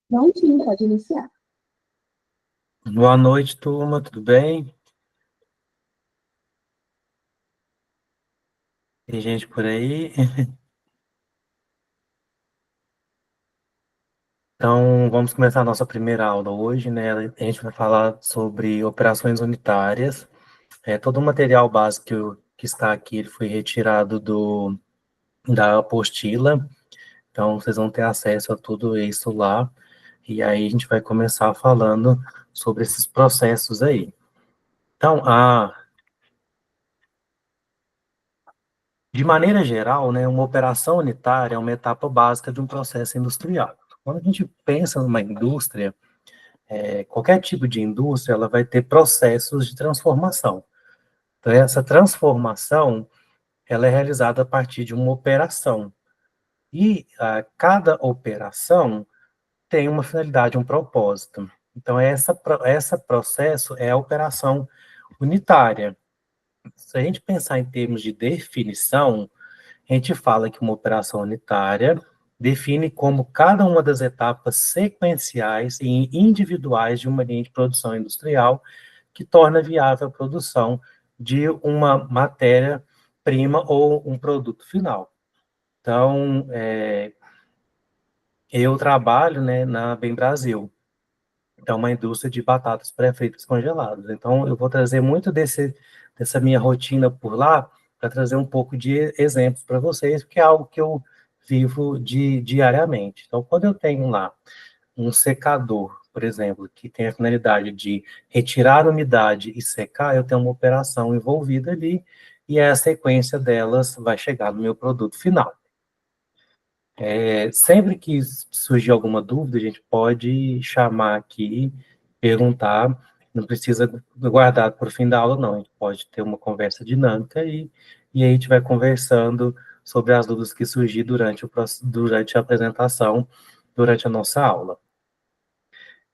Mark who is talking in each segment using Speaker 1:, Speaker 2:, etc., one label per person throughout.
Speaker 1: Prontinho, pode iniciar.
Speaker 2: Boa noite, turma, tudo bem? Tem gente por aí? Então, vamos começar a nossa primeira aula hoje, né? A gente vai falar sobre operações unitárias. Todo o material básico que está aqui ele foi retirado da apostila, então vocês vão ter acesso a tudo isso lá. E aí a gente vai começar falando sobre esses processos aí. Então, de maneira geral, né, uma operação unitária é uma etapa básica de um processo industrial. Quando a gente pensa numa indústria, qualquer tipo de indústria, ela vai ter processos de transformação. Então, essa transformação, ela é realizada a partir de uma operação. E cada operação tem uma finalidade, um propósito. Então, essa processo é a operação unitária. Se a gente pensar em termos de definição, a gente fala que uma operação unitária define como cada uma das etapas sequenciais e individuais de uma linha de produção industrial que torna viável a produção de uma matéria-prima ou um produto final. Então, eu trabalho, né, na Bem Brasil, é uma indústria de batatas pré-fritas congeladas. Então, eu vou trazer muito dessa minha rotina por lá, para trazer um pouco de exemplos para vocês, porque é algo que eu vivo diariamente. Então, quando eu tenho lá um secador, por exemplo, que tem a finalidade de retirar a umidade e secar, eu tenho uma operação envolvida ali, e a sequência delas vai chegar no meu produto final. Sempre que surgir alguma dúvida, a gente pode chamar aqui, perguntar, não precisa guardar para o fim da aula, não. A gente pode ter uma conversa dinâmica e aí a gente vai conversando sobre as dúvidas que surgir durante a apresentação, durante a nossa aula.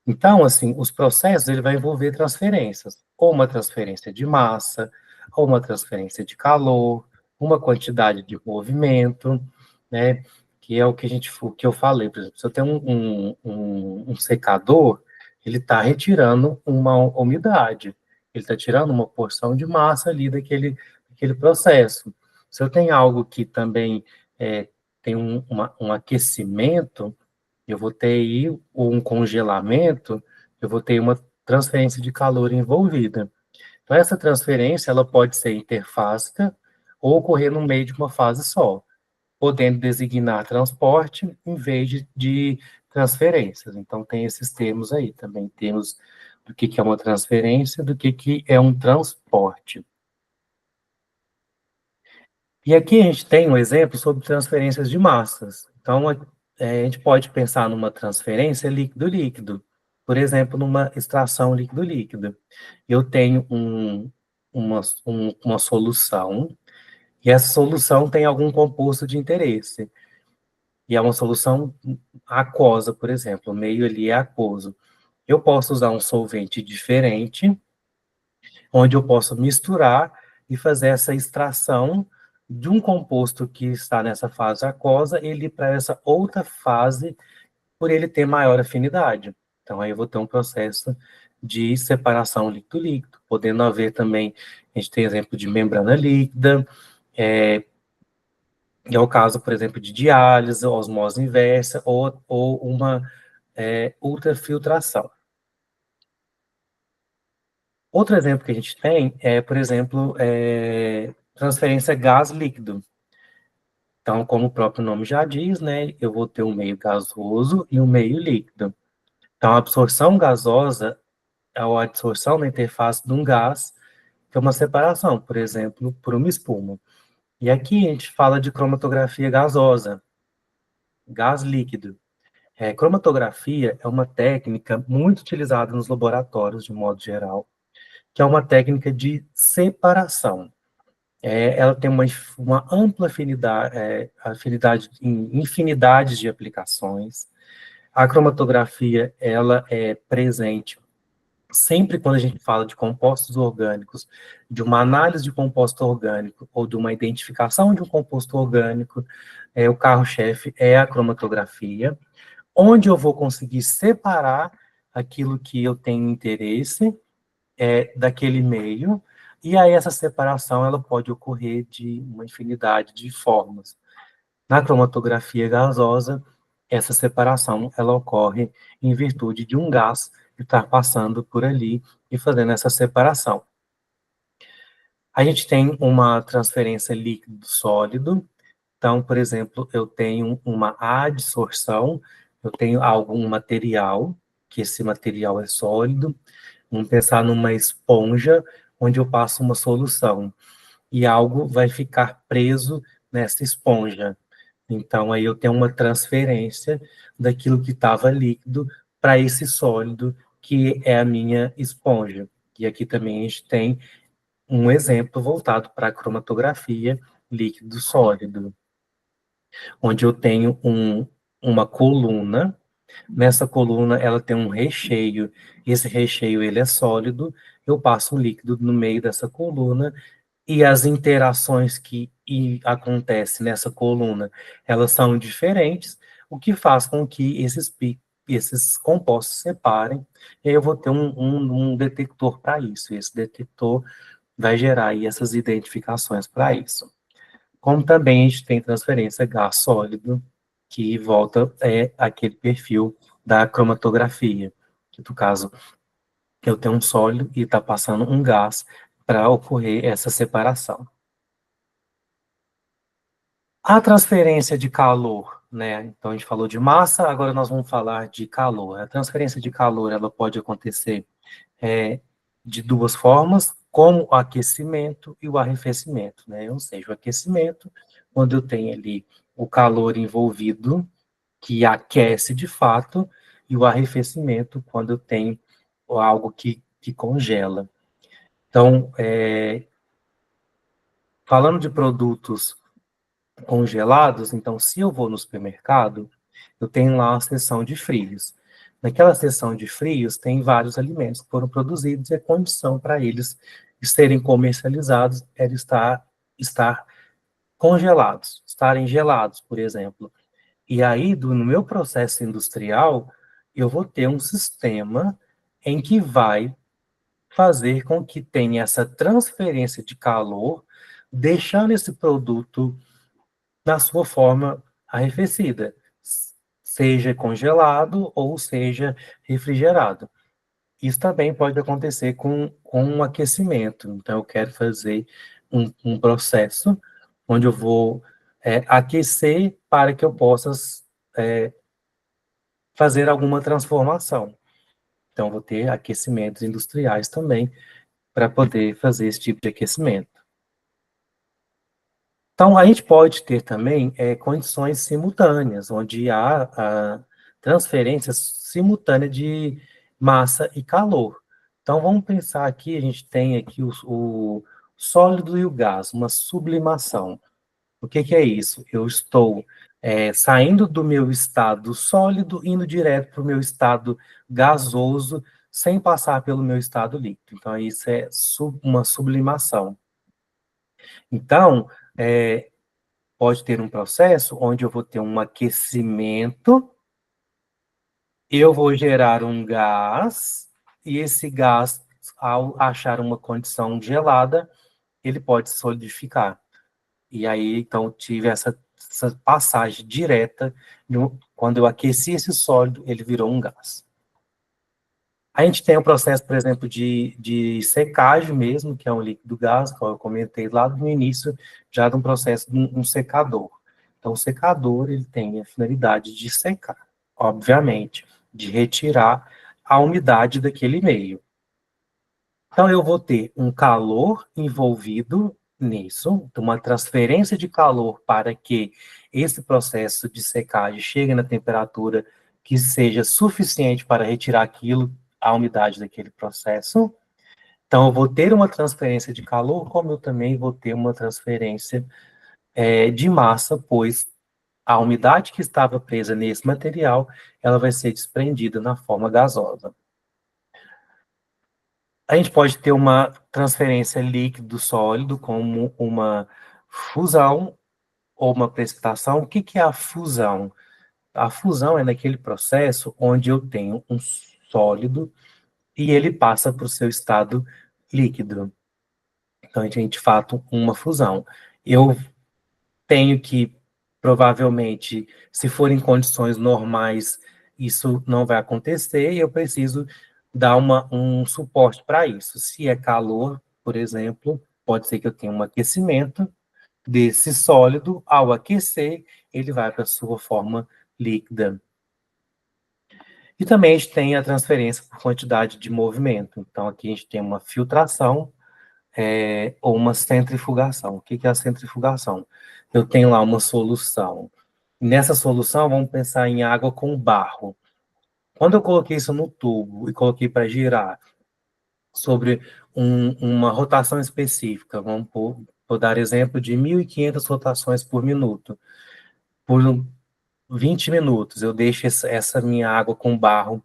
Speaker 2: Então, assim, os processos ele vai envolver transferências, ou uma transferência de massa, ou uma transferência de calor, uma quantidade de movimento, né? Que é o que eu falei, por exemplo, se eu tenho um secador, ele está retirando uma umidade, ele está tirando uma porção de massa ali daquele processo. Se eu tenho algo que também tem um aquecimento, eu vou ter aí um congelamento, eu vou ter uma transferência de calor envolvida. Então, essa transferência ela pode ser interfásica ou ocorrer no meio de uma fase só, podendo designar transporte em vez de transferências. Então, tem esses termos aí também. Temos do que é uma transferência, do que é um transporte. E aqui a gente tem um exemplo sobre transferências de massas. Então, a gente pode pensar numa transferência líquido-líquido, por exemplo, numa extração líquido-líquido. Eu tenho uma solução, e essa solução tem algum composto de interesse. E é uma solução aquosa, por exemplo, o meio ali é aquoso. Eu posso usar um solvente diferente, onde eu posso misturar e fazer essa extração de um composto que está nessa fase aquosa, ele para essa outra fase, por ele ter maior afinidade. Então, aí eu vou ter um processo de separação líquido-líquido, podendo haver também, a gente tem exemplo de membrana líquida, é o caso, por exemplo, de diálise, osmose inversa, ou uma ultrafiltração. Outro exemplo que a gente tem é, por exemplo, transferência gás líquido. Então, como o próprio nome já diz, né, eu vou ter um meio gasoso e um meio líquido. Então, a absorção gasosa é a absorção na interface de um gás, que é uma separação, por exemplo, por uma espuma. E aqui a gente fala de cromatografia gasosa, gás líquido. Cromatografia é uma técnica muito utilizada nos laboratórios, de modo geral, que é uma técnica de separação. Ela tem uma ampla afinidade em infinidades de aplicações. A cromatografia, ela é presente sempre quando a gente fala de compostos orgânicos, de uma análise de composto orgânico ou de uma identificação de um composto orgânico, o carro-chefe é a cromatografia. onde eu vou conseguir separar aquilo que eu tenho interesse daquele meio, e aí essa separação ela pode ocorrer de uma infinidade de formas. Na cromatografia gasosa, essa separação ela ocorre em virtude de um gás estar passando por ali e fazendo essa separação. A gente tem uma transferência líquido-sólido. Então, por exemplo, eu tenho uma adsorção, eu tenho algum material, que esse material é sólido. Vamos pensar numa esponja, onde eu passo uma solução, e algo vai ficar preso nessa esponja. Então, aí eu tenho uma transferência daquilo que estava líquido para esse sólido, que é a minha esponja. E aqui também a gente tem um exemplo voltado para a cromatografia líquido-sólido, onde eu tenho uma coluna. Nessa coluna, ela tem um recheio. Esse recheio, ele é sólido. Eu passo um líquido no meio dessa coluna e as interações que acontecem nessa coluna, elas são diferentes, o que faz com que esses compostos se separem. E aí eu vou ter um detector para isso. Esse detector vai gerar aí essas identificações para isso. Como também a gente tem transferência gás sólido, que volta aquele perfil da cromatografia, que no caso eu tenho um sólido e está passando um gás para ocorrer essa separação. A transferência de calor, né? Então a gente falou de massa, agora nós vamos falar de calor. A transferência de calor ela pode acontecer de duas formas, como o aquecimento e o arrefecimento, né? Ou seja, o aquecimento, quando eu tenho ali o calor envolvido, que aquece de fato, e o arrefecimento, quando eu tenho algo que congela. Então, falando de produtos congelados, então, se eu vou no supermercado, eu tenho lá a seção de frios. Naquela seção de frios, tem vários alimentos que foram produzidos e a condição para eles serem comercializados era estar congelados, estarem gelados, por exemplo. E aí, no meu processo industrial, eu vou ter um sistema em que vai fazer com que tenha essa transferência de calor, deixando esse produto na sua forma arrefecida, seja congelado ou seja refrigerado. Isso também pode acontecer com um aquecimento. Então, eu quero fazer um processo onde eu vou aquecer para que eu possa fazer alguma transformação. Então, vou ter aquecimentos industriais também para poder fazer esse tipo de aquecimento. Então, a gente pode ter também condições simultâneas, onde há a transferência simultânea de massa e calor. Então, vamos pensar aqui, a gente tem aqui o sólido e o gás, uma sublimação. O que é isso? Eu estou saindo do meu estado sólido, indo direto para o meu estado gasoso, sem passar pelo meu estado líquido. Então, isso é uma sublimação. Então, pode ter um processo onde eu vou ter um aquecimento, eu vou gerar um gás, e esse gás, ao achar uma condição gelada, ele pode solidificar. E aí, então, tive essa passagem direta, quando eu aqueci esse sólido, ele virou um gás. A gente tem o processo, por exemplo, de secagem mesmo, que é um líquido gás, como eu comentei lá no início, já de um processo de um secador. Então, o secador, ele tem a finalidade de secar, obviamente, de retirar a umidade daquele meio. Então, eu vou ter um calor envolvido nisso, uma transferência de calor para que esse processo de secagem chegue na temperatura que seja suficiente para retirar aquilo, a umidade daquele processo. Então, eu vou ter uma transferência de calor, como eu também vou ter uma transferência de massa, pois a umidade que estava presa nesse material, ela vai ser desprendida na forma gasosa. A gente pode ter uma transferência líquido-sólido, como uma fusão ou uma precipitação. O que é a fusão? A fusão é naquele processo onde eu tenho um sólido e ele passa para o seu estado líquido. Então, a gente, de fato, uma fusão. Eu tenho que, provavelmente, se for em condições normais, isso não vai acontecer e eu preciso dar um suporte para isso. Se é calor, por exemplo, pode ser que eu tenha um aquecimento desse sólido. Ao aquecer, ele vai para a sua forma líquida. E também a gente tem a transferência por quantidade de movimento. Então, aqui a gente tem uma filtração ou uma centrifugação. O que é a centrifugação? Eu tenho lá uma solução. Nessa solução, vamos pensar em água com barro. Quando eu coloquei isso no tubo e coloquei para girar sobre uma rotação específica, vou dar exemplo de 1.500 rotações por minuto. Por 20 minutos, eu deixo essa minha água com barro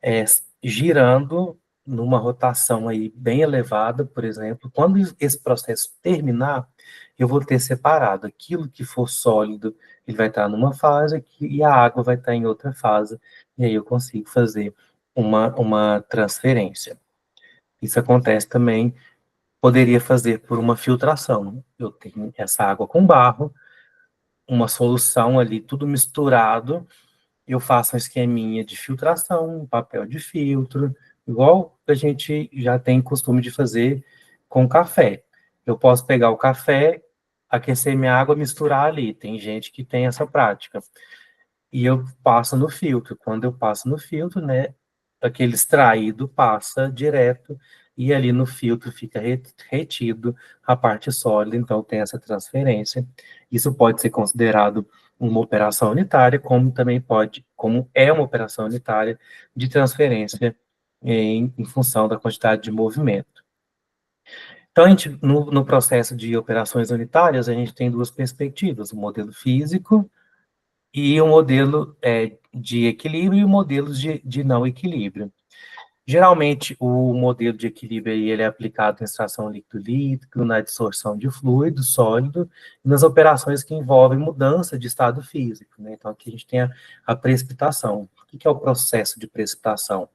Speaker 2: é, girando numa rotação aí bem elevada, por exemplo. Quando esse processo terminar, eu vou ter separado aquilo que for sólido, ele vai estar numa fase e a água vai estar em outra fase, e aí eu consigo fazer uma transferência. Isso acontece também, poderia fazer por uma filtração. Eu tenho essa água com barro, uma solução ali, tudo misturado, eu faço um esqueminha de filtração, um papel de filtro, igual a gente já tem costume de fazer com café. Eu posso pegar o café, aquecer minha água, misturar ali. Tem gente que tem essa prática. E eu passo no filtro. Quando eu passo no filtro, né, aquele extraído passa direto e ali no filtro fica retido a parte sólida, então tem essa transferência. Isso pode ser considerado uma operação unitária, como também pode, como é uma operação unitária de transferência em função da quantidade de movimento. Então, a gente, no processo de operações unitárias, a gente tem duas perspectivas, o modelo físico e o modelo de equilíbrio e o modelo de não equilíbrio. Geralmente, o modelo de equilíbrio aí, ele é aplicado em extração líquido-líquido, na dissorção de fluido sólido, e nas operações que envolvem mudança de estado físico, né? Então, aqui a gente tem a precipitação. O que é o processo de precipitação?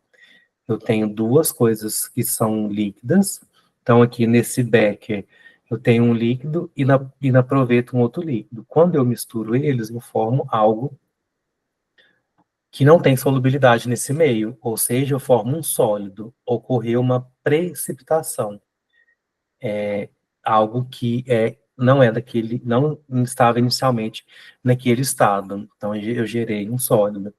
Speaker 2: Eu tenho duas coisas que são líquidas, então aqui nesse becker eu tenho um líquido e na proveta um outro líquido. Quando eu misturo eles, eu formo algo que não tem solubilidade nesse meio, ou seja, eu formo um sólido. Ocorreu uma precipitação, algo que não é daquele, não estava inicialmente naquele estado. Então eu gerei um sólido.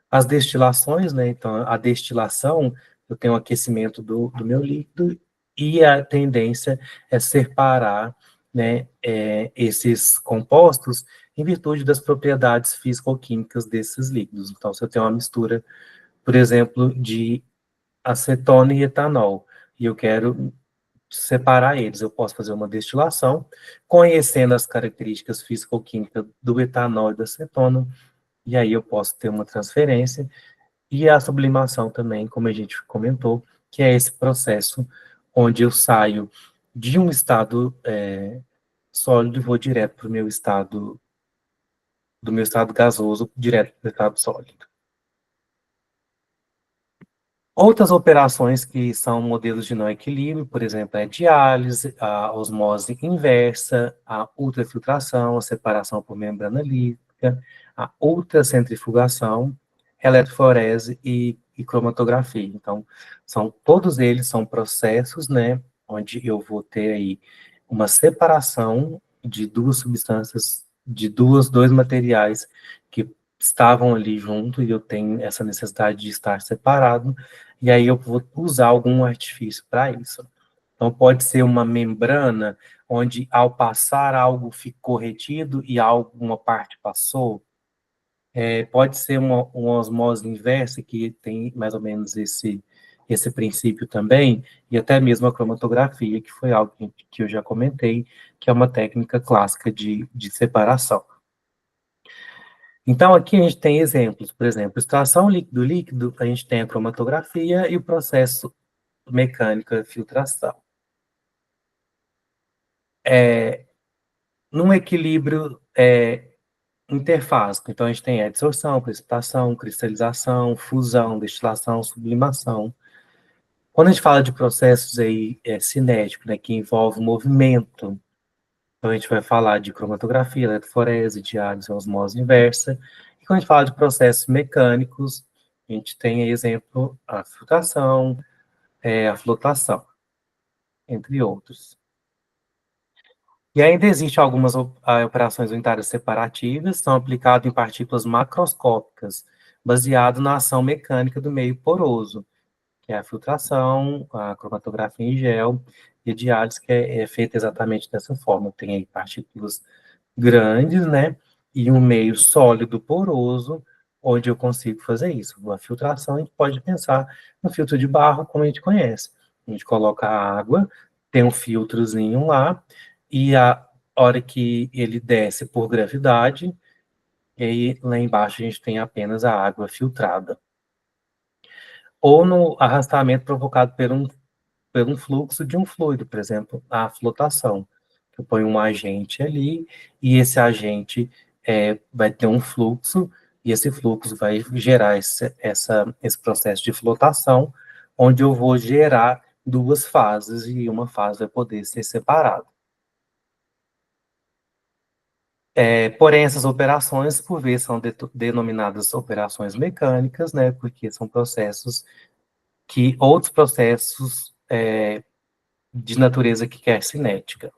Speaker 2: As destilações, né? Então a destilação, eu tenho o aquecimento do meu líquido e a tendência é separar, né, esses compostos em virtude das propriedades físico-químicas desses líquidos. Então, se eu tenho uma mistura, por exemplo, de acetona e etanol, e eu quero separar eles, eu posso fazer uma destilação, conhecendo as características físico-químicas do etanol e da acetona, e aí eu posso ter uma transferência, e a sublimação também, como a gente comentou, que é esse processo onde eu saio de um estado sólido e vou direto para o meu estado, do meu estado gasoso, direto para o estado sólido. Outras operações que são modelos de não equilíbrio, por exemplo, a diálise, a osmose inversa, a ultrafiltração, a separação por membrana líquica, a ultracentrifugação, eletroforese e cromatografia. Então, todos eles são processos, né, onde eu vou ter aí uma separação de duas substâncias, de dois materiais que estavam ali junto e eu tenho essa necessidade de estar separado, e aí eu vou usar algum artifício para isso. Então, pode ser uma membrana, onde ao passar algo ficou retido e alguma parte passou. Pode ser uma osmose inversa, que tem mais ou menos esse princípio também, e até mesmo a cromatografia, que foi algo que eu já comentei, que é uma técnica clássica de separação. Então, aqui a gente tem exemplos, por exemplo, extração líquido-líquido, a gente tem a cromatografia e o processo mecânico de filtração. Num equilíbrio interfásico. Então, a gente tem adsorção, precipitação, cristalização, fusão, destilação, sublimação. Quando a gente fala de processos aí, cinéticos, né, que envolve movimento, então a gente vai falar de cromatografia, eletroforese, diálise, osmose inversa. E quando a gente fala de processos mecânicos, a gente tem aí exemplo a filtração, a flotação, entre outros. E ainda existem algumas operações unitárias separativas, são aplicadas em partículas macroscópicas, baseado na ação mecânica do meio poroso, que é a filtração, a cromatografia em gel e a diálise, que é feita exatamente dessa forma. Tem aí partículas grandes, né, e um meio sólido poroso, onde eu consigo fazer isso. A filtração, a gente pode pensar no filtro de barro, como a gente conhece. A gente coloca a água, tem um filtrozinho lá, e a hora que ele desce por gravidade, e aí lá embaixo a gente tem apenas a água filtrada. Ou no arrastamento provocado por um fluxo de um fluido, por exemplo, a flotação. Eu ponho um agente ali, e esse agente vai ter um fluxo, e esse fluxo vai gerar esse processo de flotação, onde eu vou gerar duas fases, e uma fase vai poder ser separada. Porém, essas operações, por vezes, são denominadas operações mecânicas, né, porque são processos que outros processos de natureza que quer cinética.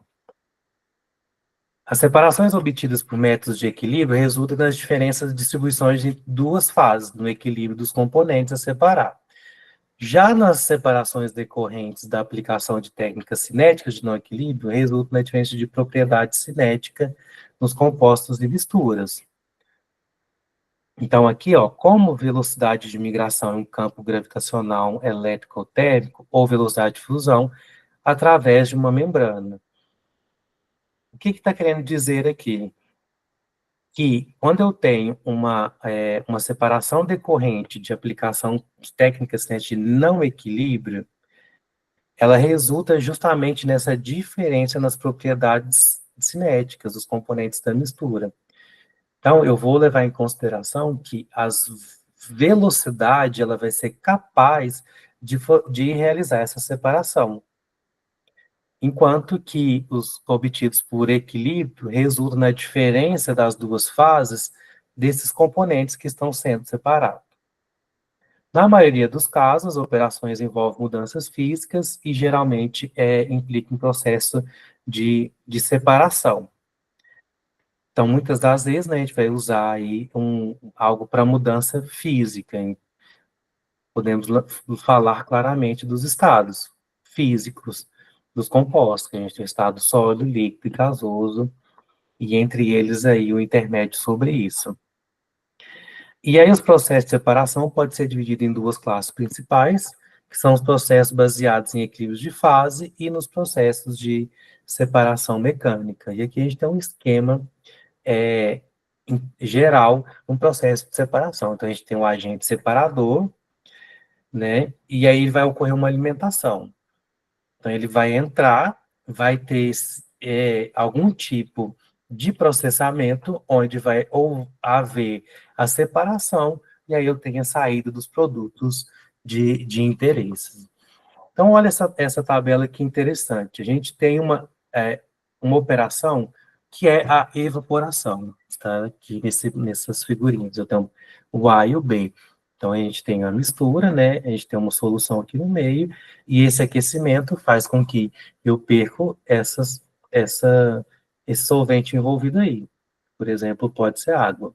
Speaker 2: As separações obtidas por métodos de equilíbrio resultam das diferenças de distribuições de duas fases no equilíbrio dos componentes a separar. Já nas separações decorrentes da aplicação de técnicas cinéticas de não equilíbrio, resultam na diferença de propriedade cinética nos compostos de misturas. Então, aqui, ó, como velocidade de migração em um campo gravitacional elétrico ou térmico, ou velocidade de fusão, através de uma membrana. O que está querendo dizer aqui? Que quando eu tenho uma separação decorrente de aplicação de técnicas de não equilíbrio, ela resulta justamente nessa diferença nas propriedades cinéticas dos componentes da mistura. Então, eu vou levar em consideração que a velocidade ela vai ser capaz de realizar essa separação, enquanto que os obtidos por equilíbrio resultam na diferença das duas fases desses componentes que estão sendo separados. Na maioria dos casos, operações envolvem mudanças físicas e geralmente implica um processo de separação. Então, muitas das vezes, né, a gente vai usar aí algo para mudança física. Hein? Podemos falar claramente dos estados físicos dos compostos, que a gente tem o estado sólido, líquido e gasoso, e entre eles aí o intermédio sobre isso. E aí os processos de separação podem ser divididos em duas classes principais, que são os processos baseados em equilíbrios de fase e nos processos de separação mecânica. E aqui a gente tem um esquema em geral, um processo de separação. Então, a gente tem um agente separador, né? E aí vai ocorrer uma alimentação. Então, ele vai entrar, vai ter algum tipo de processamento, onde vai ou haver a separação, e aí eu tenho a saída dos produtos de interesse. Então, olha essa tabela que interessante. A gente tem uma operação que é a evaporação, está aqui nessas figurinhas. Eu tenho o A e o B. Então, a gente tem a mistura, né? A gente tem uma solução aqui no meio, e esse aquecimento faz com que eu perca esse solvente envolvido aí. Por exemplo, pode ser água.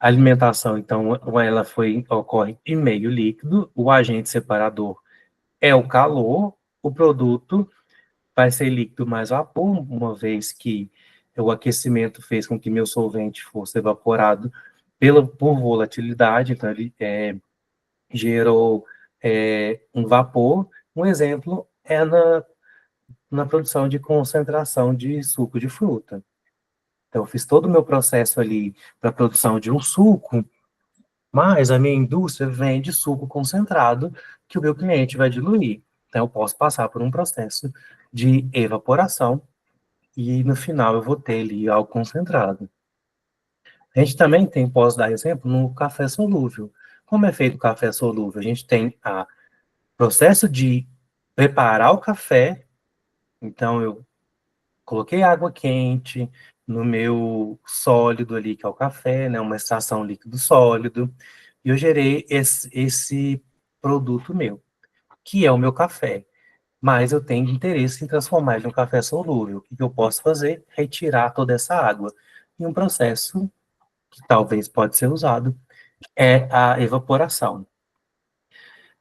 Speaker 2: A alimentação, então, ela ocorre em meio líquido, o agente separador é o calor, o produto vai ser líquido mais vapor, uma vez que o aquecimento fez com que meu solvente fosse evaporado por volatilidade, então ele gerou um vapor. Um exemplo é na produção de concentração de suco de fruta. Então, eu fiz todo o meu processo ali para a produção de um suco, mas a minha indústria vende suco concentrado que o meu cliente vai diluir. Então, eu posso passar por um processo de evaporação e no final eu vou ter ali algo concentrado. A gente também tem, posso dar exemplo, no café solúvel. Como é feito o café solúvel? A gente tem o processo de preparar o café, então eu coloquei água quente no meu sólido ali, que é o café, né, uma extração líquido sólido, e eu gerei esse produto meu, que é o meu café. Mas eu tenho interesse em transformar ele em um café solúvel. O que eu posso fazer? Retirar toda essa água. E um processo que talvez pode ser usado é a evaporação.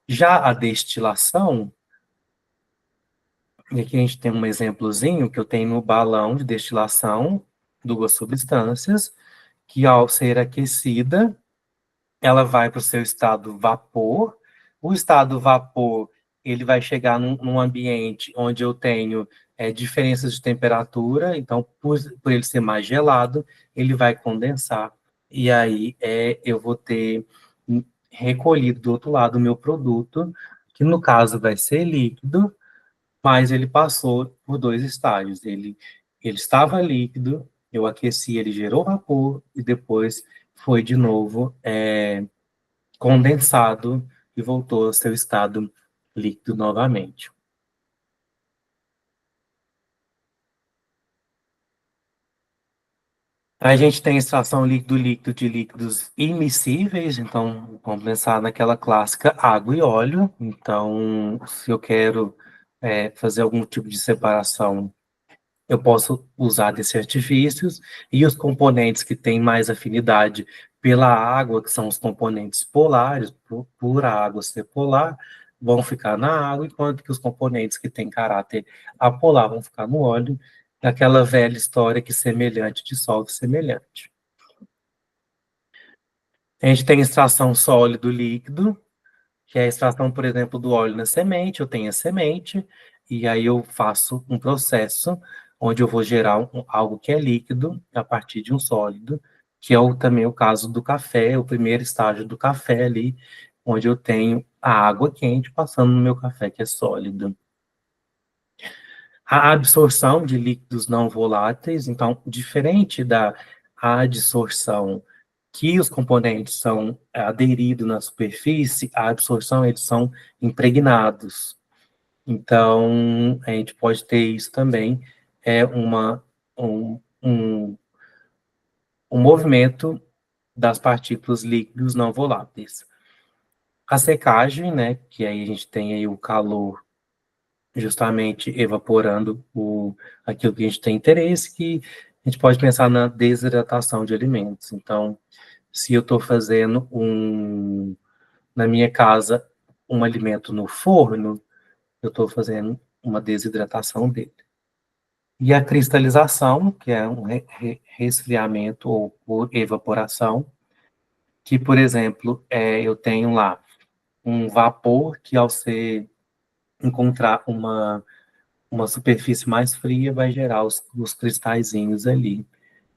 Speaker 2: Já a destilação, e aqui a gente tem um exemplozinho que eu tenho no balão de destilação, duas substâncias, que ao ser aquecida, ela vai para o seu estado vapor. O estado vapor, ele vai chegar num ambiente onde eu tenho diferenças de temperatura, então, por ele ser mais gelado, ele vai condensar. E aí eu vou ter recolhido do outro lado o meu produto, que no caso vai ser líquido, mas ele passou por dois estágios. Ele estava líquido, eu aqueci, ele gerou vapor, e depois foi de novo condensado e voltou ao seu estado líquido novamente. A gente tem extração líquido-líquido de líquidos immiscíveis, então vamos pensar naquela clássica água e óleo. Então, se eu quero fazer algum tipo de separação, eu posso usar desses artifícios, e os componentes que têm mais afinidade pela água, que são os componentes polares, por a água ser polar, vão ficar na água, enquanto que os componentes que têm caráter apolar vão ficar no óleo, naquela velha história que semelhante dissolve semelhante. A gente tem extração sólido-líquido, que é a extração, por exemplo, do óleo na semente. Eu tenho a semente, e aí eu faço um processo onde eu vou gerar algo que é líquido a partir de um sólido, que é também o caso do café, o primeiro estágio do café ali, onde eu tenho a água quente passando no meu café, que é sólido. A absorção de líquidos não voláteis, então, diferente da adsorção, que os componentes são aderidos na superfície, a absorção, eles são impregnados. Então, a gente pode ter isso também, um, um, um movimento das partículas líquidos não voláteis. A secagem, né, que aí a gente tem aí o calor justamente evaporando aquilo que a gente tem interesse, que a gente pode pensar na desidratação de alimentos. Então, se eu estou fazendo na minha casa um alimento no forno, eu estou fazendo uma desidratação dele. E a cristalização, que é um resfriamento ou por evaporação, que, por exemplo, eu tenho lá um vapor que, ao ser encontrar uma superfície mais fria, vai gerar os cristalzinhos ali.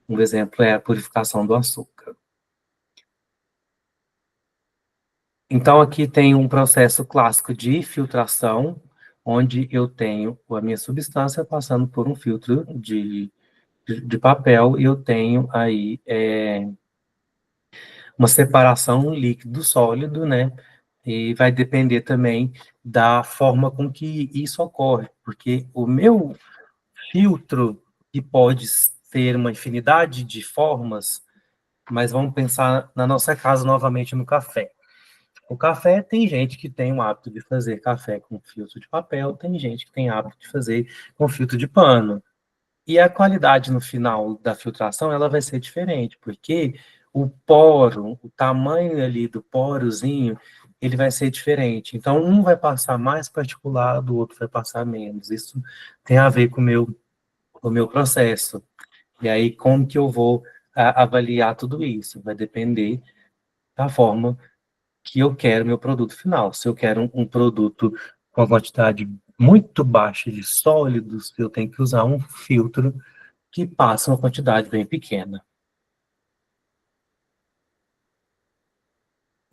Speaker 2: Um exemplo é a purificação do açúcar. Então, aqui tem um processo clássico de filtração, onde eu tenho a minha substância passando por um filtro de papel, e eu tenho aí uma separação líquido-sólido, né? E vai depender também da forma com que isso ocorre, porque o meu filtro, que pode ter uma infinidade de formas, mas vamos pensar na nossa casa novamente no café. O café, tem gente que tem o hábito de fazer café com filtro de papel, tem gente que tem hábito de fazer com filtro de pano. E a qualidade no final da filtração, ela vai ser diferente, porque o poro, o tamanho ali do porozinho, ele vai ser diferente. Então, um vai passar mais particulado, do outro vai passar menos. Isso tem a ver com o meu processo. E aí, como que eu vou avaliar tudo isso? Vai depender da forma que eu quero meu produto final. Se eu quero um produto com uma quantidade muito baixa de sólidos, eu tenho que usar um filtro que passa uma quantidade bem pequena.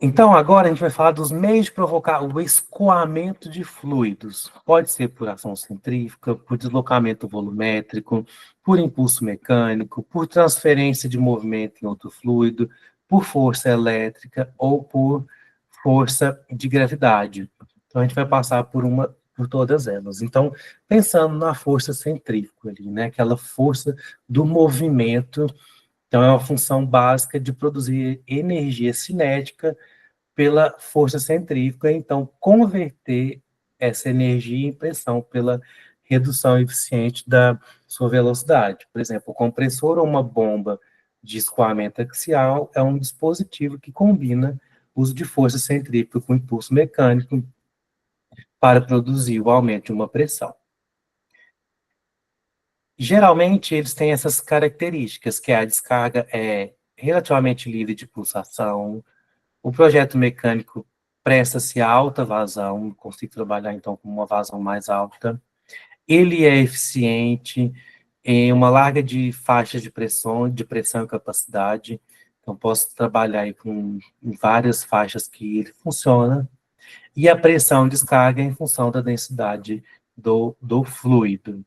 Speaker 2: Então, agora a gente vai falar dos meios de provocar o escoamento de fluidos. Pode ser por ação centrífuga, por deslocamento volumétrico, por impulso mecânico, por transferência de movimento em outro fluido, por força elétrica ou por força de gravidade. Então, a gente vai passar por todas elas. Então, pensando na força centrífuga ali, né? Aquela força do movimento. Então, é uma função básica de produzir energia cinética pela força centrífuga, então converter essa energia em pressão pela redução eficiente da sua velocidade. Por exemplo, o compressor ou uma bomba de escoamento axial é um dispositivo que combina o uso de força centrífuga com impulso mecânico para produzir o aumento de uma pressão. Geralmente, eles têm essas características, que a descarga é relativamente livre de pulsação, o projeto mecânico presta-se a alta vazão, consigo trabalhar então com uma vazão mais alta. Ele é eficiente em uma larga de faixas de pressão e capacidade. Então posso trabalhar aí com várias faixas que ele funciona. E a pressão descarga é em função da densidade do fluido.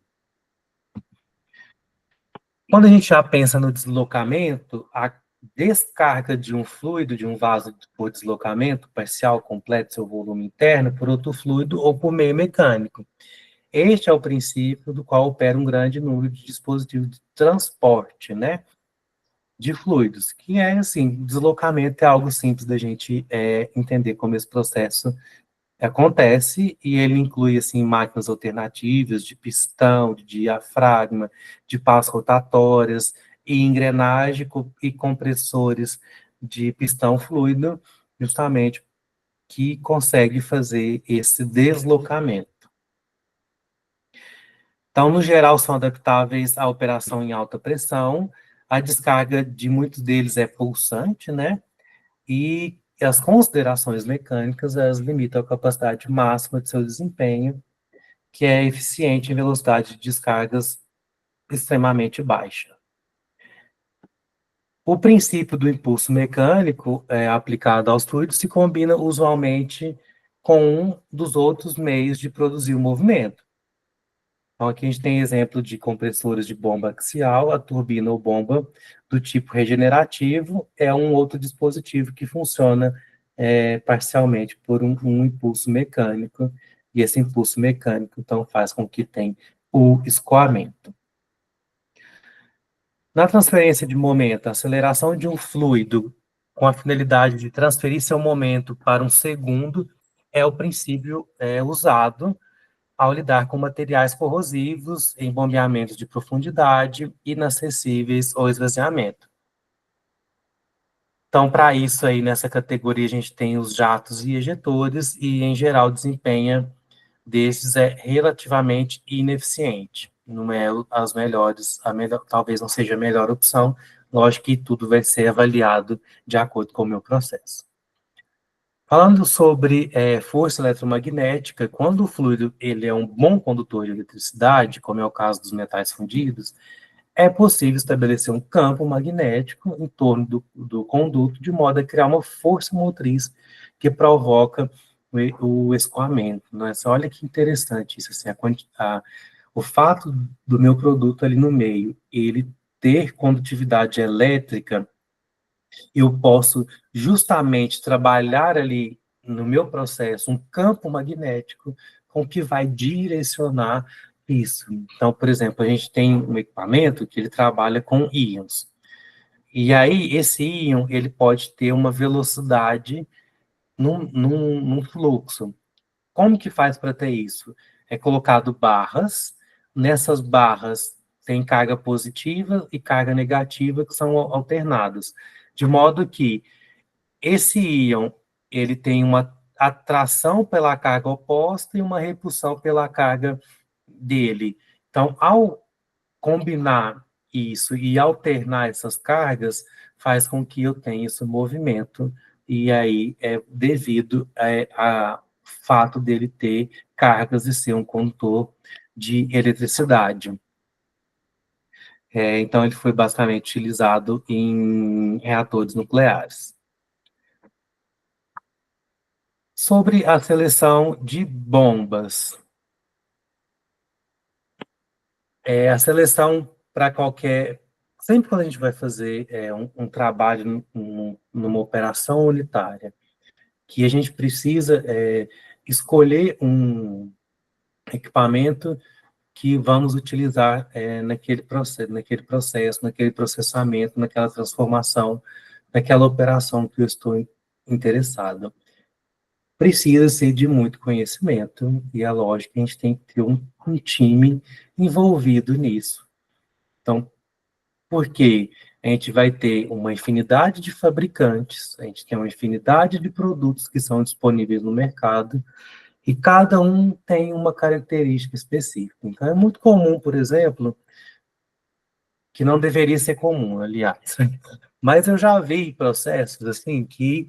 Speaker 2: Quando a gente já pensa no deslocamento, a descarga de um fluido, de um vaso por deslocamento parcial, completo, seu volume interno, por outro fluido ou por meio mecânico. Este é o princípio do qual opera um grande número de dispositivos de transporte, né, de fluidos, que é, assim, deslocamento é algo simples da gente entender como esse processo acontece, e ele inclui, assim, máquinas alternativas de pistão, de diafragma, de pás rotatórias, e engrenagem e compressores de pistão fluido, justamente que consegue fazer esse deslocamento. Então, no geral, são adaptáveis à operação em alta pressão, a descarga de muitos deles é pulsante, né? E as considerações mecânicas, elas limitam a capacidade máxima de seu desempenho, que é eficiente em velocidade de descargas extremamente baixa. O princípio do impulso mecânico aplicado aos fluidos se combina usualmente com um dos outros meios de produzir o movimento. Então, aqui a gente tem exemplo de compressores de bomba axial, a turbina ou bomba do tipo regenerativo é um outro dispositivo que funciona parcialmente por um impulso mecânico, e esse impulso mecânico, então, faz com que tenha o escoamento. Na transferência de momento, a aceleração de um fluido com a finalidade de transferir seu momento para um segundo é o princípio usado ao lidar com materiais corrosivos em bombeamentos de profundidade inacessíveis ao esvaziamento. Então, para isso aí, nessa categoria, a gente tem os jatos e ejetores, e, em geral, o desempenho desses é relativamente ineficiente. Não é as melhores, talvez não seja a melhor opção, lógico que tudo vai ser avaliado de acordo com o meu processo. Falando sobre força eletromagnética, quando o fluido ele é um bom condutor de eletricidade, como é o caso dos metais fundidos, é possível estabelecer um campo magnético em torno do conduto, de modo a criar uma força motriz que provoca o escoamento. Né? Olha que interessante isso, assim, o fato do meu produto ali no meio, ele ter condutividade elétrica, eu posso justamente trabalhar ali no meu processo um campo magnético com que vai direcionar isso. Então, por exemplo, a gente tem um equipamento que ele trabalha com íons. E aí, esse íon, ele pode ter uma velocidade num fluxo. Como que faz para ter isso? É colocado barras, nessas barras tem carga positiva e carga negativa que são alternadas, de modo que esse íon, ele tem uma atração pela carga oposta e uma repulsão pela carga dele. Então, ao combinar isso e alternar essas cargas, faz com que eu tenha esse movimento, e aí é devido a fato dele ter cargas e ser um condutor de eletricidade. Então, ele foi basicamente utilizado em reatores nucleares. Sobre a seleção de bombas. A seleção para qualquer... Sempre quando a gente vai fazer um trabalho numa operação unitária, que a gente precisa escolher um equipamento que vamos utilizar naquele processamento, naquela transformação, naquela operação que eu estou interessado. Precisa ser de muito conhecimento, e é lógico que a gente tem que ter um time envolvido nisso. Então, porque a gente vai ter uma infinidade de fabricantes, a gente tem uma infinidade de produtos que são disponíveis no mercado, e cada um tem uma característica específica. Então, é muito comum, por exemplo, que não deveria ser comum, aliás, mas eu já vi processos assim que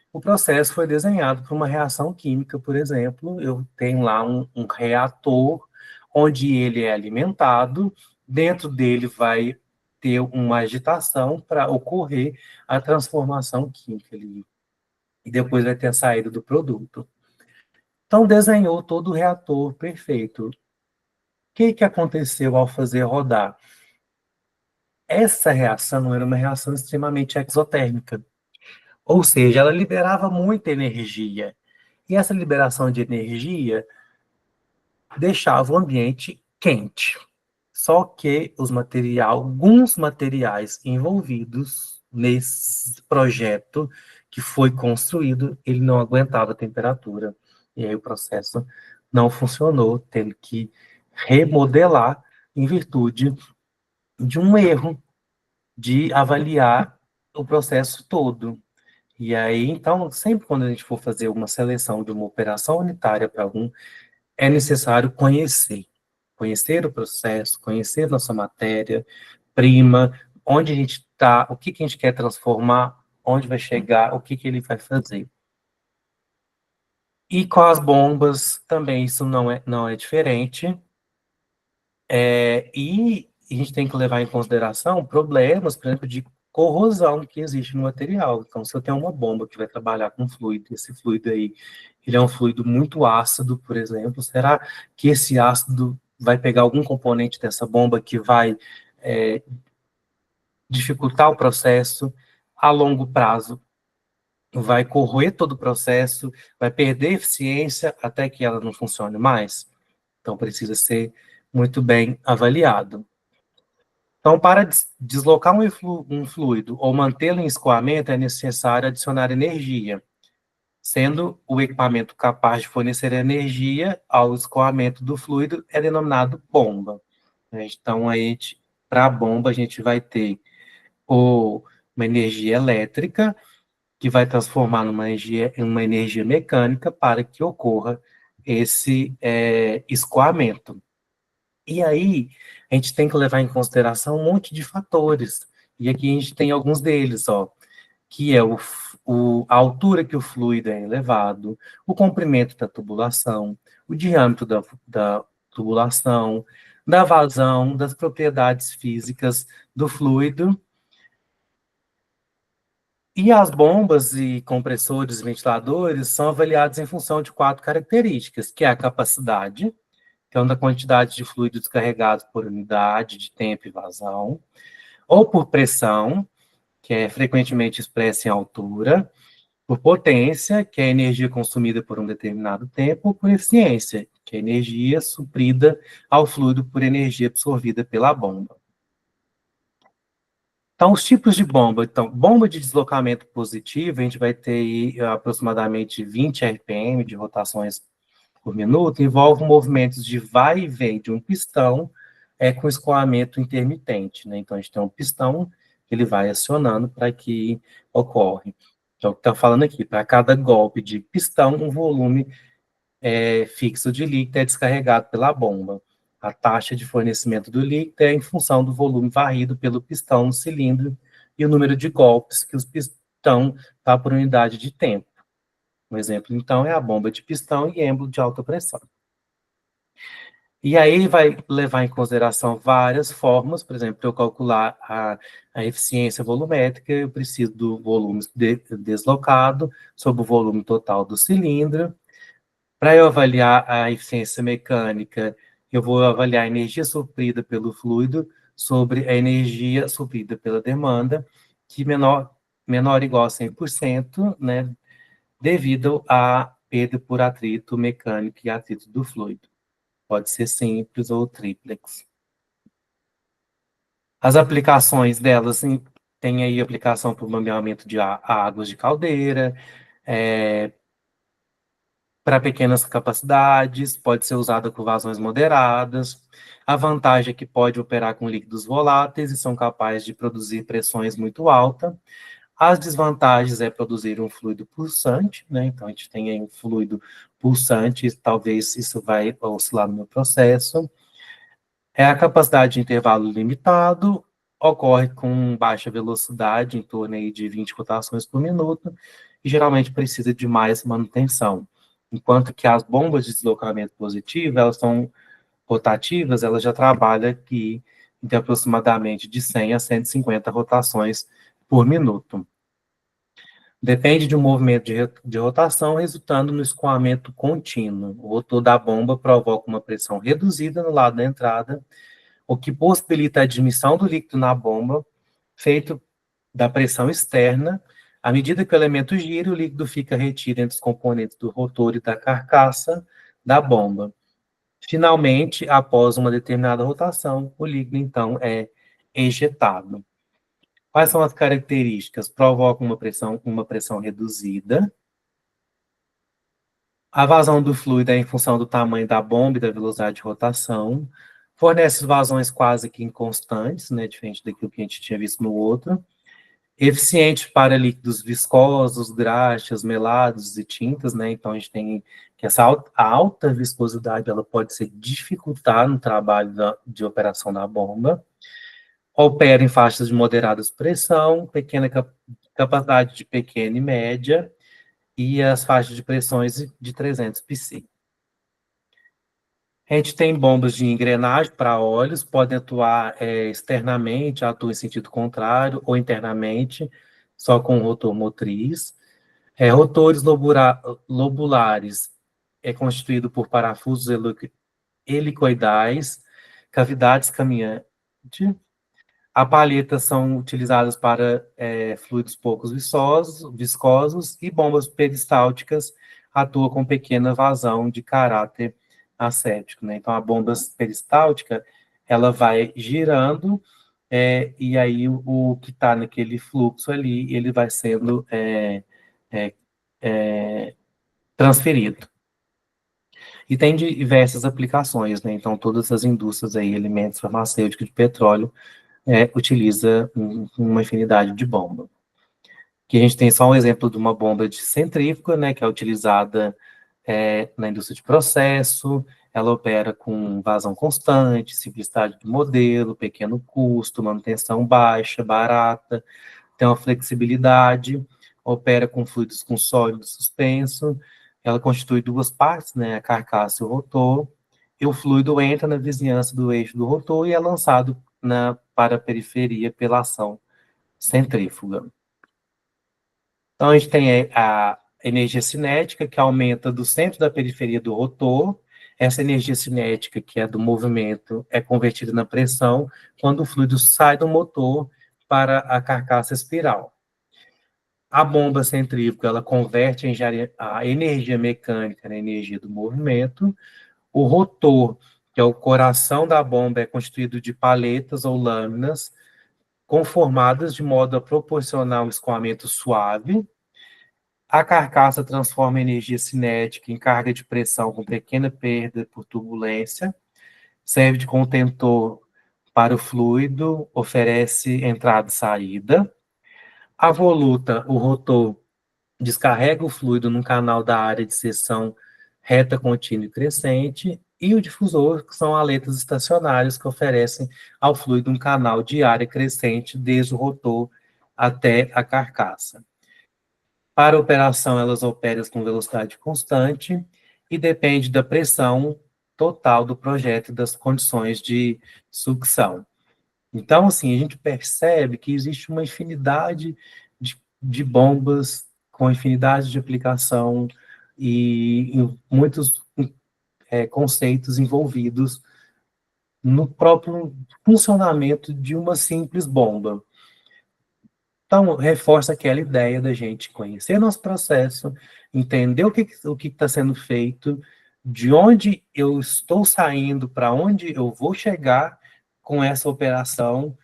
Speaker 2: o processo foi desenhado para uma reação química, por exemplo. Eu tenho lá um reator onde ele é alimentado, dentro dele vai ter uma agitação para ocorrer a transformação química ali, e depois vai ter a saída do produto. Então, desenhou todo o reator perfeito. O que aconteceu ao fazer rodar? Essa reação era uma reação extremamente exotérmica, ou seja, ela liberava muita energia. E essa liberação de energia deixava o ambiente quente. Só que alguns materiais envolvidos nesse projeto que foi construído, ele não aguentava a temperatura. E aí o processo não funcionou, tendo que remodelar em virtude de um erro de avaliar o processo todo. E aí, então, sempre quando a gente for fazer uma seleção de uma operação unitária para algum, é necessário conhecer o processo, conhecer nossa matéria-prima, onde a gente está, o que a gente quer transformar, onde vai chegar, o que ele vai fazer. E com as bombas também isso não é diferente. E a gente tem que levar em consideração problemas, por exemplo, de corrosão que existe no material. Então, se eu tenho uma bomba que vai trabalhar com fluido, esse fluido aí, ele é um fluido muito ácido, por exemplo, será que esse ácido vai pegar algum componente dessa bomba que vai dificultar o processo a longo prazo? Vai corroer todo o processo, vai perder eficiência até que ela não funcione mais? Então, precisa ser muito bem avaliado. Então, para deslocar um fluido ou mantê-lo em escoamento, é necessário adicionar energia, sendo o equipamento capaz de fornecer energia ao escoamento do fluido é denominado bomba. Então, para a bomba, a gente vai ter uma energia elétrica, que vai transformar em uma energia mecânica para que ocorra esse escoamento. E aí, a gente tem que levar em consideração um monte de fatores. E aqui a gente tem alguns deles, ó, que é a altura que o fluido é elevado, o comprimento da tubulação, o diâmetro da tubulação, da vazão, das propriedades físicas do fluido. E as bombas e compressores e ventiladores são avaliados em função de 4 características, que é a capacidade, que é a quantidade de fluido descarregado por unidade de tempo e vazão, ou por pressão, que é frequentemente expressa em altura, por potência, que é a energia consumida por um determinado tempo, ou por eficiência, que é a energia suprida ao fluido por energia absorvida pela bomba. Então, os tipos de bomba. Então, bomba de deslocamento positivo, a gente vai ter aí, aproximadamente 20 RPM de rotações por minuto, envolve movimentos de vai e vem de um pistão com escoamento intermitente, né? Então, a gente tem um pistão que ele vai acionando para que ocorre. Então, o que está falando aqui, para cada golpe de pistão, um volume fixo de líquido é descarregado pela bomba. A taxa de fornecimento do líquido é em função do volume varrido pelo pistão no cilindro e o número de golpes que os pistão dá por unidade de tempo. Um exemplo, então, é a bomba de pistão e êmbolo de alta pressão. E aí vai levar em consideração várias formas, por exemplo, para eu calcular a eficiência volumétrica, eu preciso do volume deslocado sobre o volume total do cilindro. Para eu avaliar a eficiência mecânica, eu vou avaliar a energia suprida pelo fluido sobre a energia suprida pela demanda, que menor ou igual a 100%, né, devido à perda por atrito mecânico e atrito do fluido. Pode ser simples ou triplex. As aplicações delas, tem aí aplicação para o mapeamento de águas de caldeira, para pequenas capacidades, pode ser usada com vazões moderadas. A vantagem é que pode operar com líquidos voláteis e são capazes de produzir pressões muito altas. As desvantagens é produzir um fluido pulsante, né? Então, a gente tem aí um fluido pulsante, talvez isso vai oscilar no meu processo. A capacidade de intervalo limitado, ocorre com baixa velocidade, em torno aí de 20 rotações por minuto, e geralmente precisa de mais manutenção. Enquanto que as bombas de deslocamento positivo, elas são rotativas, elas já trabalham aqui em aproximadamente de 100 a 150 rotações por minuto. Depende de um movimento de rotação, resultando no escoamento contínuo. O rotor da bomba provoca uma pressão reduzida no lado da entrada, o que possibilita a admissão do líquido na bomba, feito da pressão externa. À medida que o elemento gira, o líquido fica retido entre os componentes do rotor e da carcaça da bomba. Finalmente, após uma determinada rotação, o líquido, então, é ejetado. Quais são as características? Provoca uma pressão reduzida. A vazão do fluido é em função do tamanho da bomba e da velocidade de rotação. Fornece vazões quase que inconstantes, né, diferente daquilo que a gente tinha visto no outro. Eficiente para líquidos viscosos, graxas, melados e tintas, né? Então, a gente tem que essa alta viscosidade, ela pode se dificultar no trabalho de operação da bomba. Opera em faixas de moderada pressão, pequena capacidade de pequena e média, e as faixas de pressões de 300 psi. A gente tem bombas de engrenagem para óleos, podem atuar externamente, atuam em sentido contrário, ou internamente, só com rotor motriz. Rotores lobulares é constituído por parafusos helicoidais, cavidades caminhantes. A palheta são utilizadas para fluidos poucos viscosos e bombas peristálticas atuam com pequena vazão de caráter acético, né? Então, a bomba peristáltica, ela vai girando e aí o que está naquele fluxo ali, ele vai sendo transferido. E tem diversas aplicações, né? Então, todas as indústrias aí, alimentos, farmacêuticos, de petróleo, utiliza uma infinidade de bomba. Aqui a gente tem só um exemplo de uma bomba de centrífuga, né, que é utilizada na indústria de processo. Ela opera com vazão constante, simplicidade de modelo, pequeno custo, manutenção baixa, barata, tem uma flexibilidade, opera com fluidos com sólido suspenso. Ela constitui duas partes, né, a carcaça e o rotor, e o fluido entra na vizinhança do eixo do rotor e é lançado para a periferia pela ação centrífuga. Então, a gente tem a energia cinética, que aumenta do centro da periferia do rotor. Essa energia cinética, que é do movimento, é convertida na pressão quando o fluido sai do motor para a carcaça espiral. A bomba centrífuga, ela converte a energia mecânica na energia do movimento. O rotor, que é o coração da bomba, é constituído de paletas ou lâminas conformadas de modo a proporcionar um escoamento suave. A carcaça transforma a energia cinética em carga de pressão com pequena perda por turbulência, serve de contentor para o fluido, oferece entrada e saída. A voluta, o rotor, descarrega o fluido num canal da área de seção reta, contínua e crescente, e o difusor, que são aletas estacionárias que oferecem ao fluido um canal de área crescente desde o rotor até a carcaça. Para a operação, elas operam com velocidade constante e depende da pressão total do projeto e das condições de sucção. Então, assim, a gente percebe que existe uma infinidade de bombas com infinidade de aplicação e muitos conceitos envolvidos no próprio funcionamento de uma simples bomba. Então, reforça aquela ideia da gente conhecer nosso processo, entender o que está sendo feito, de onde eu estou saindo, para onde eu vou chegar com essa operação,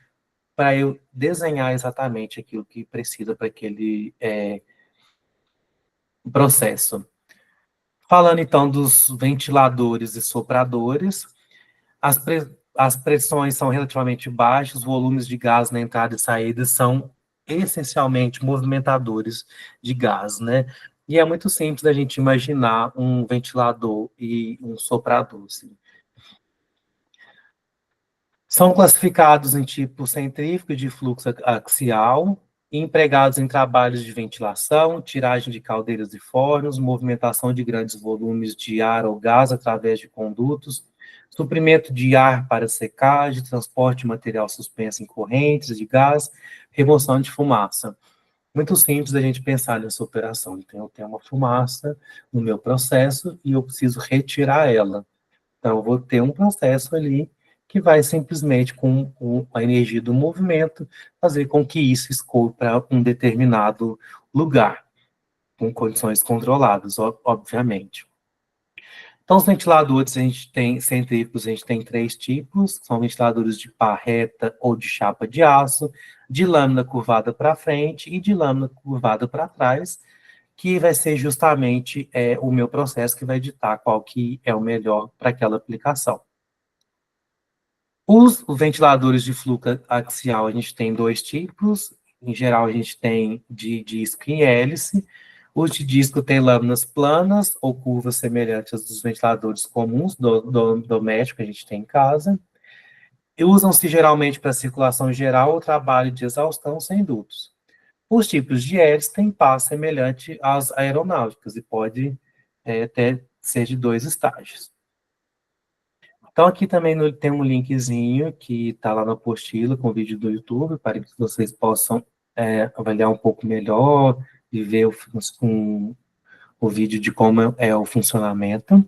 Speaker 2: para eu desenhar exatamente aquilo que precisa para aquele processo. Falando então dos ventiladores e sopradores, as, as pressões são relativamente baixas, os volumes de gás na entrada e saída são essencialmente movimentadores de gás, né? E é muito simples da gente imaginar um ventilador e um soprador, assim. São classificados em tipo centrífugo de fluxo axial, empregados em trabalhos de ventilação, tiragem de caldeiras e fornos, movimentação de grandes volumes de ar ou gás através de condutos, suprimento de ar para secagem, transporte de material suspenso em correntes de gás, remoção de fumaça. Muito simples a gente pensar nessa operação. Então, eu tenho uma fumaça no meu processo e eu preciso retirar ela. Então, eu vou ter um processo ali que vai simplesmente, com a energia do movimento, fazer com que isso escoe para um determinado lugar, com condições controladas, obviamente. Então, os ventiladores, a gente tem centrífugos, a gente tem três tipos, são ventiladores de pá reta ou de chapa de aço, de lâmina curvada para frente e de lâmina curvada para trás, que vai ser justamente o meu processo que vai ditar qual que é o melhor para aquela aplicação. Os ventiladores de fluxo axial, a gente tem dois tipos. Em geral, a gente tem de disco e hélice. Os de disco têm lâminas planas ou curvas semelhantes às dos ventiladores comuns domésticos que a gente tem em casa. E usam-se geralmente para circulação geral ou trabalho de exaustão sem dutos. Os tipos de hélice têm pá semelhante às aeronáuticas e pode até ser de dois estágios. Então, aqui também tem um linkzinho que está lá na apostila com o vídeo do YouTube, para que vocês possam avaliar um pouco melhor e ver o vídeo de como é o funcionamento.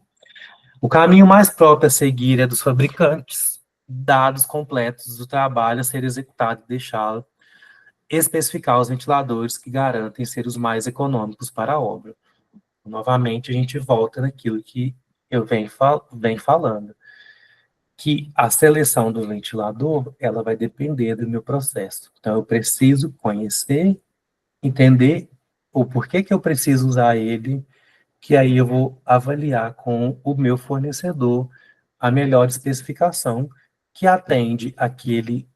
Speaker 2: O caminho mais próprio a seguir é dos fabricantes, dados completos do trabalho a ser executado e deixá-lo especificar os ventiladores que garantem ser os mais econômicos para a obra. Novamente, a gente volta naquilo que eu venho falando, que a seleção do ventilador, ela vai depender do meu processo. Então, eu preciso conhecer, entender o porquê que eu preciso usar ele, que aí eu vou avaliar com o meu fornecedor a melhor especificação que atende aquele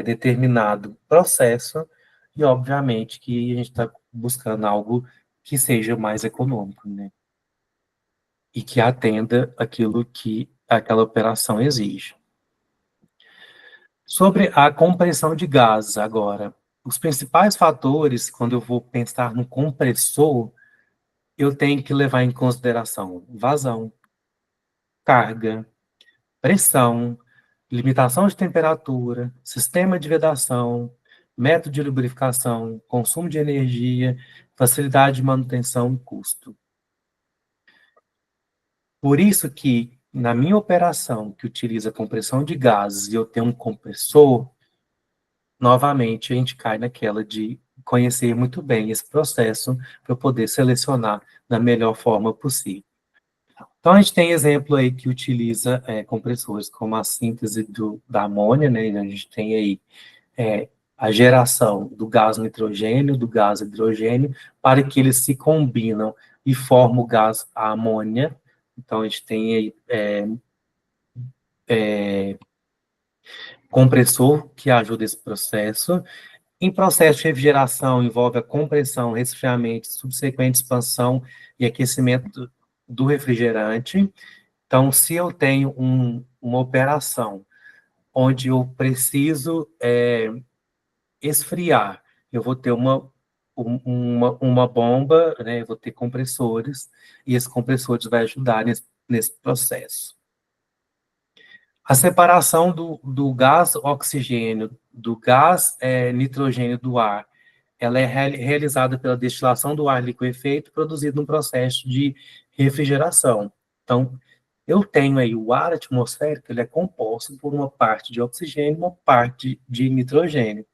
Speaker 2: determinado processo e, obviamente, que a gente está buscando algo que seja mais econômico, né? E que atenda aquilo que aquela operação exige. Sobre a compressão de gases, agora, os principais fatores, quando eu vou pensar no compressor, eu tenho que levar em consideração vazão, carga, pressão, limitação de temperatura, sistema de vedação, método de lubrificação, consumo de energia, facilidade de manutenção e custo. Por isso que, na minha operação, que utiliza compressão de gases, e eu tenho um compressor, novamente, a gente cai naquela de conhecer muito bem esse processo para poder selecionar da melhor forma possível. Então, a gente tem exemplo aí que utiliza compressores como a síntese da amônia, né? A gente tem aí a geração do gás nitrogênio, do gás hidrogênio, para que eles se combinam e formam o gás a amônia. Então, a gente tem aí compressor que ajuda esse processo. Em processo de refrigeração, envolve a compressão, resfriamento, subsequente expansão e aquecimento do refrigerante. Então, se eu tenho uma operação onde eu preciso esfriar, eu vou ter uma bomba, né, eu vou ter compressores, e esses compressores vão ajudar nesse processo. A separação do gás oxigênio, do gás nitrogênio do ar, ela é realizada pela destilação do ar liquefeito produzido no processo de refrigeração. Então, eu tenho aí o ar atmosférico, ele é composto por uma parte de oxigênio e uma parte de nitrogênio.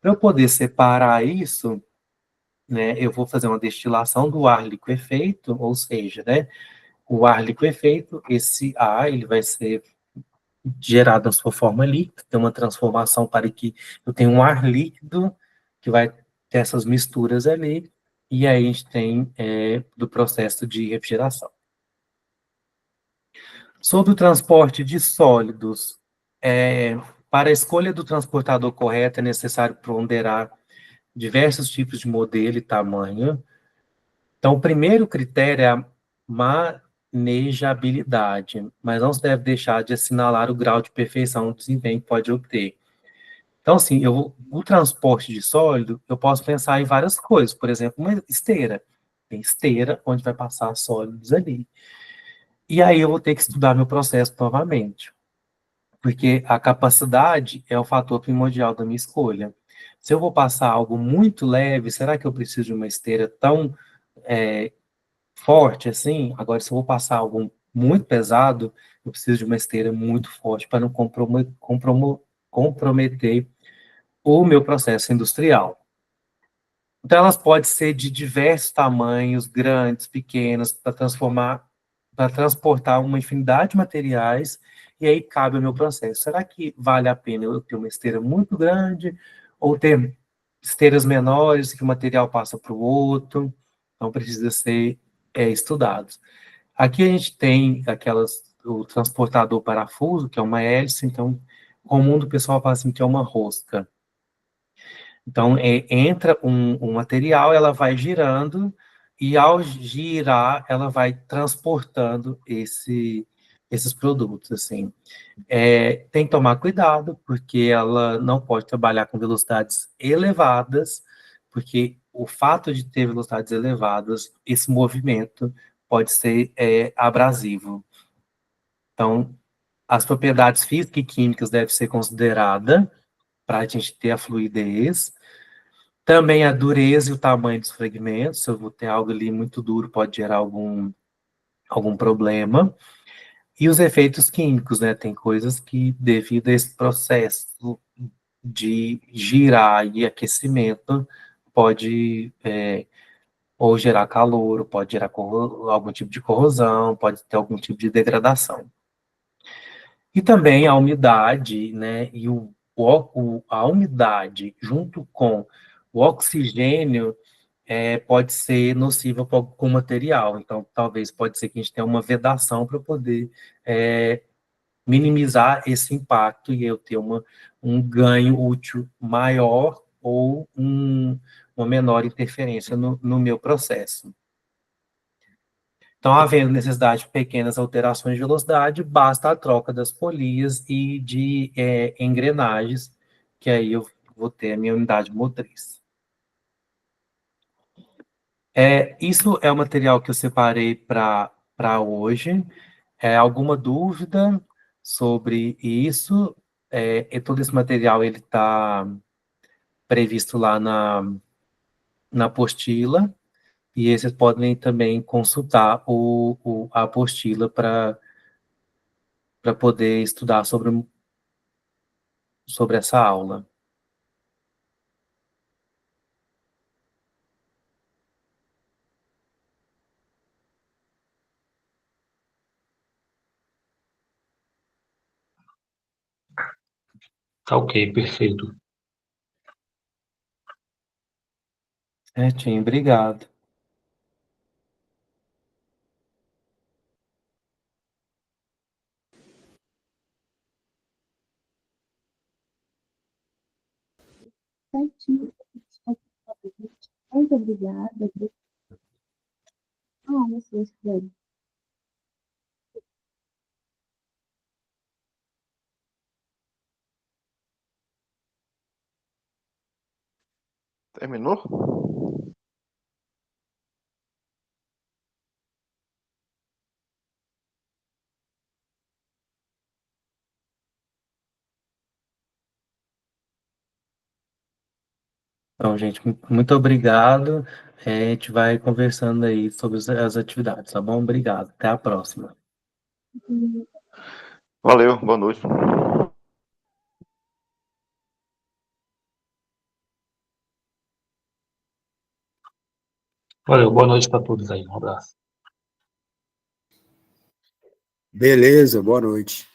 Speaker 2: Para eu poder separar isso, né, eu vou fazer uma destilação do ar liquefeito, ou seja, né, o ar liquefeito, esse ar, ele vai ser gerado na sua forma líquida, tem uma transformação para que eu tenha um ar líquido que vai ter essas misturas ali, e aí a gente tem do processo de refrigeração. Sobre o transporte de sólidos, para a escolha do transportador correto é necessário ponderar diversos tipos de modelo e tamanho. Então, o primeiro critério é a manejabilidade, mas não se deve deixar de assinalar o grau de perfeição do desempenho que pode obter. Então, assim, o transporte de sólido, eu posso pensar em várias coisas. Por exemplo, uma esteira. Tem esteira onde vai passar sólidos ali. E aí eu vou ter que estudar meu processo novamente, porque a capacidade é o fator primordial da minha escolha. Se eu vou passar algo muito leve, será que eu preciso de uma esteira tão forte assim? Agora, se eu vou passar algo muito pesado, eu preciso de uma esteira muito forte para não comprometer o meu processo industrial. Então, elas podem ser de diversos tamanhos, grandes, pequenas, para transportar uma infinidade de materiais, e aí cabe ao meu processo. Será que vale a pena eu ter uma esteira muito grande, ou ter esteiras menores que o material passa para o outro? Então, precisa ser estudado. Aqui a gente tem o transportador parafuso, que é uma hélice, então, comum do pessoal fala assim, que é uma rosca. Então, entra um material, ela vai girando, e ao girar, ela vai transportando esses produtos, assim. Tem que tomar cuidado, porque ela não pode trabalhar com velocidades elevadas, porque o fato de ter velocidades elevadas, esse movimento pode ser abrasivo. Então, as propriedades físicas e químicas devem ser consideradas para a gente ter a fluidez. Também a dureza e o tamanho dos fragmentos. Se eu vou ter algo ali muito duro, pode gerar algum problema. E os efeitos químicos, né? Tem coisas que, devido a esse processo de girar e aquecimento, pode ou gerar calor, ou pode gerar algum tipo de corrosão, pode ter algum tipo de degradação. E também a umidade, né? E a umidade, junto com o oxigênio, pode ser nociva com o material. Então, talvez pode ser que a gente tenha uma vedação para poder minimizar esse impacto e eu ter um ganho útil maior ou uma menor interferência no meu processo. Então, havendo necessidade de pequenas alterações de velocidade, basta a troca das polias e de engrenagens, que aí eu vou ter a minha unidade motriz. Isso é o material que eu separei para hoje. Alguma dúvida sobre isso? Todo esse material ele está previsto lá na apostila, e aí vocês podem também consultar a apostila para poder estudar sobre essa aula.
Speaker 1: Tá ok, perfeito.
Speaker 2: Certinho, obrigado.
Speaker 3: Certinho. Muito obrigada. Ah, vocês,
Speaker 4: Terminou?
Speaker 2: Então, gente, muito obrigado. A gente vai conversando aí sobre as atividades, tá bom? Obrigado. Até a próxima.
Speaker 1: Valeu, boa noite.
Speaker 4: Valeu, boa noite para todos aí. Um abraço.
Speaker 5: Beleza, boa noite.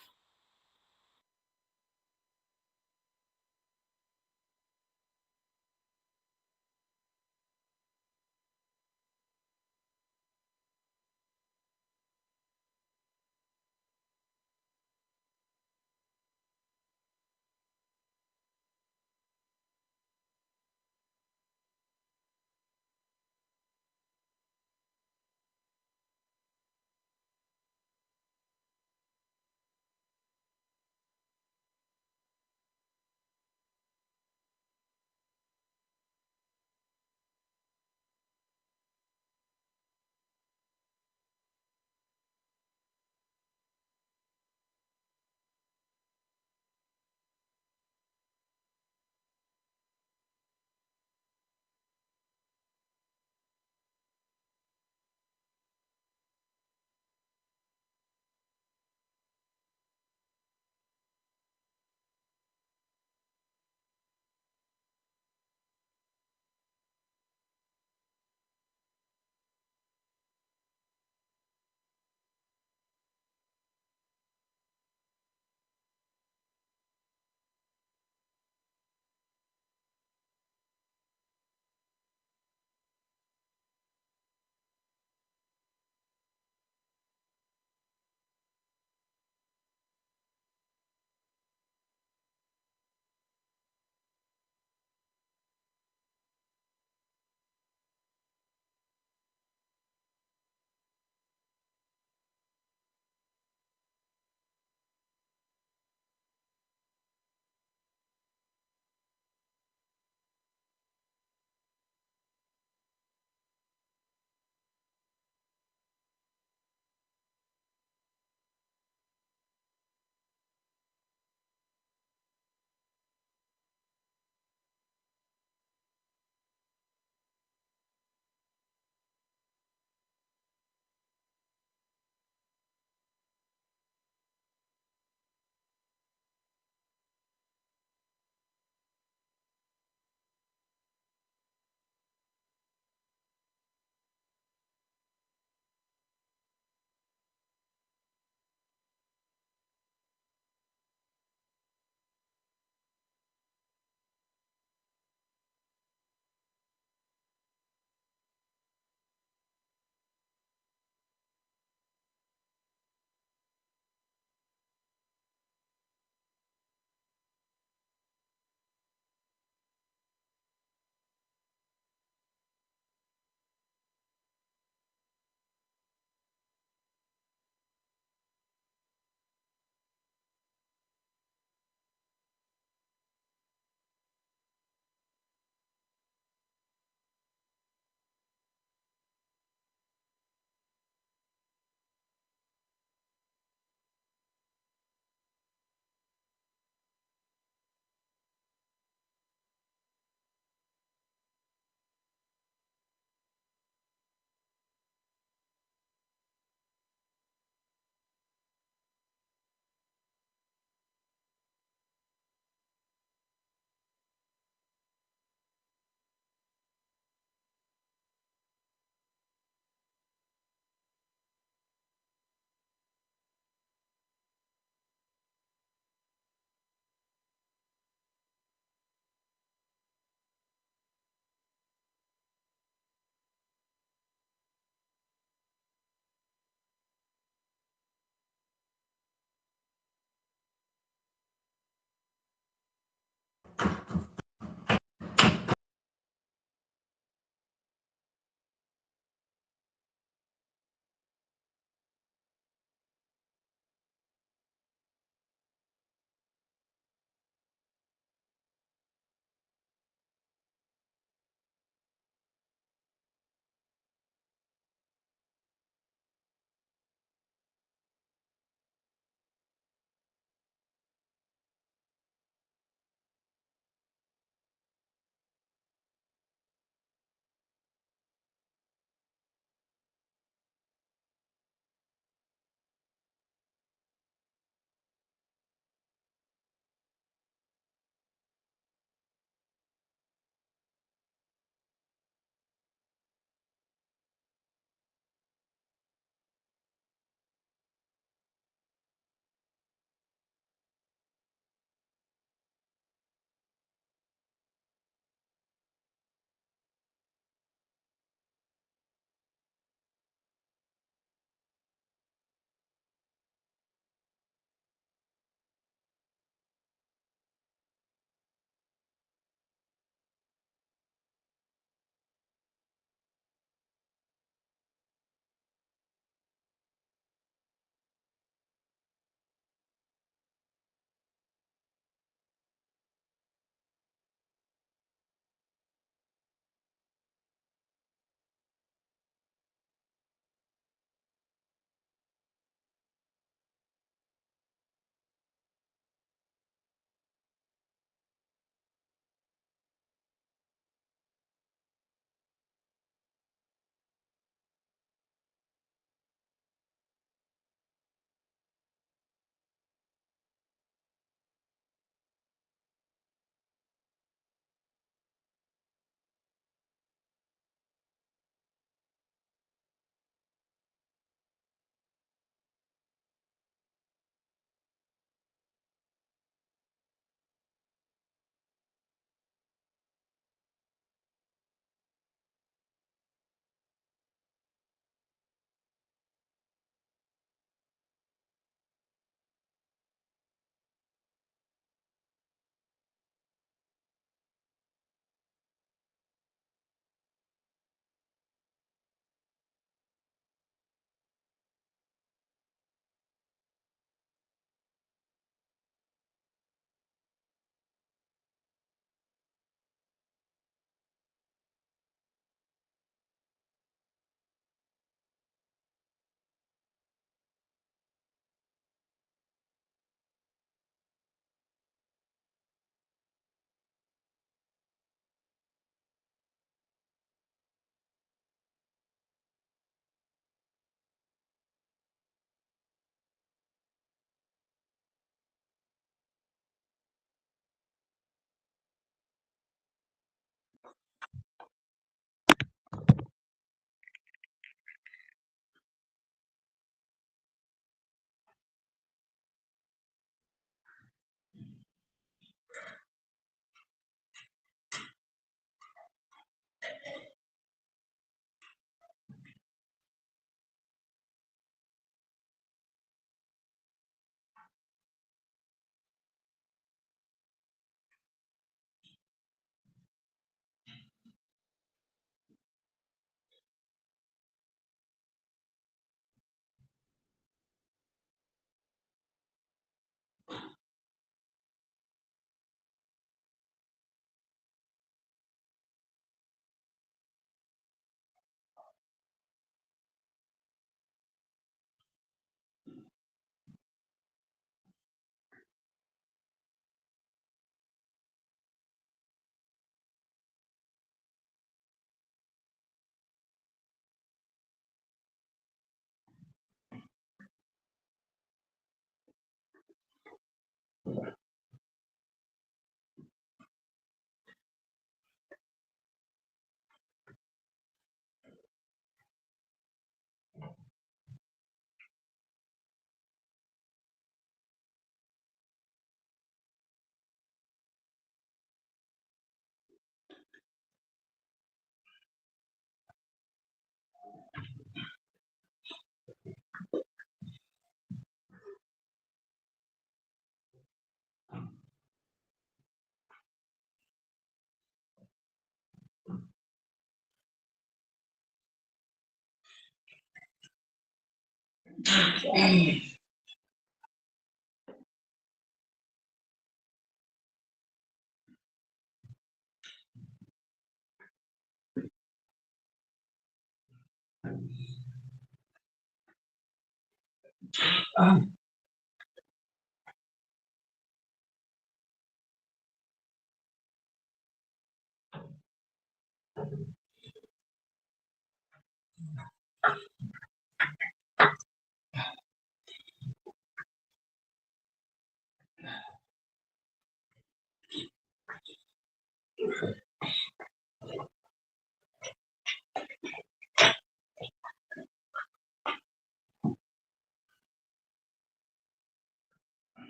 Speaker 4: Ah.